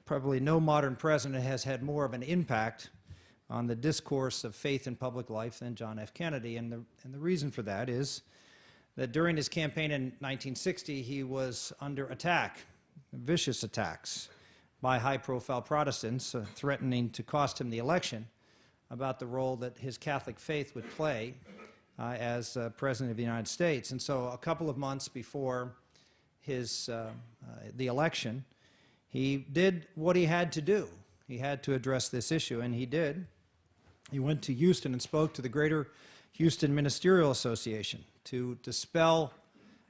Probably no modern president has had more of an impact on the discourse of faith in public life than John F. Kennedy, and the reason for that is that during his campaign in 1960, he was under attack, vicious attacks, by high-profile Protestants threatening to cost him the election about the role that his Catholic faith would play as President of the United States. And so a couple of months before the election, he did what he had to do. He had to address this issue, and he did. He went to Houston and spoke to the Greater Houston Ministerial Association to dispel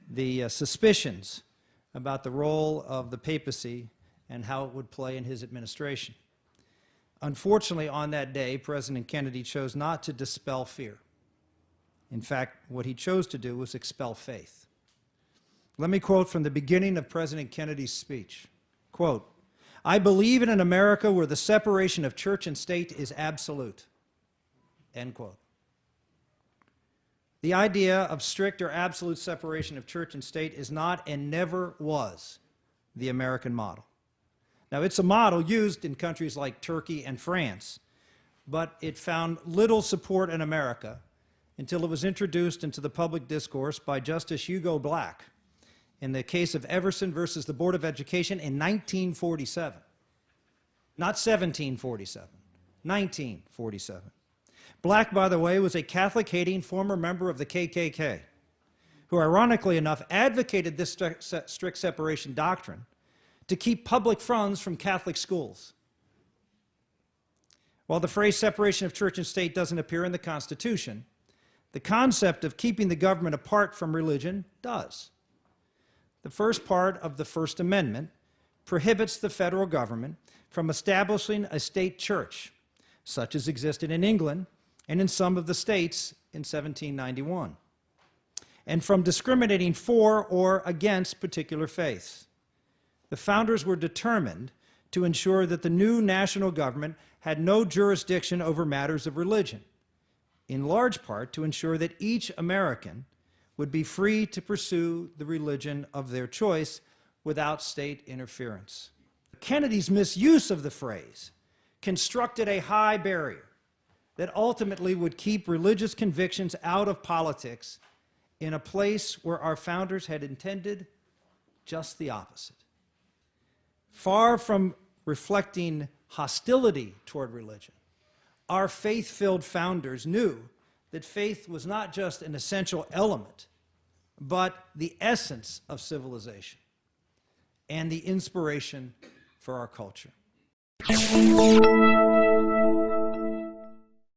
the suspicions about the role of the papacy and how it would play in his administration. Unfortunately, on that day, President Kennedy chose not to dispel fear. In fact, what he chose to do was expel faith. Let me quote from the beginning of President Kennedy's speech. Quote, "I believe in an America where the separation of church and state is absolute." End quote. The idea of strict or absolute separation of church and state is not and never was the American model. Now, it's a model used in countries like Turkey and France, but it found little support in America until it was introduced into the public discourse by Justice Hugo Black in the case of Everson versus the Board of Education in 1947. Not 1747, 1947. Black, by the way, was a Catholic-hating former member of the KKK, who ironically enough advocated this strict separation doctrine to keep public funds from Catholic schools. While the phrase separation of church and state doesn't appear in the Constitution, the concept of keeping the government apart from religion does. The first part of the First Amendment prohibits the federal government from establishing a state church, such as existed in England and in some of the states in 1791, and from discriminating for or against particular faiths. The founders were determined to ensure that the new national government had no jurisdiction over matters of religion, in large part to ensure that each American would be free to pursue the religion of their choice without state interference. Kennedy's misuse of the phrase constructed a high barrier that ultimately would keep religious convictions out of politics in a place where our founders had intended just the opposite. Far from reflecting hostility toward religion, our faith-filled founders knew that faith was not just an essential element, but the essence of civilization and the inspiration for our culture.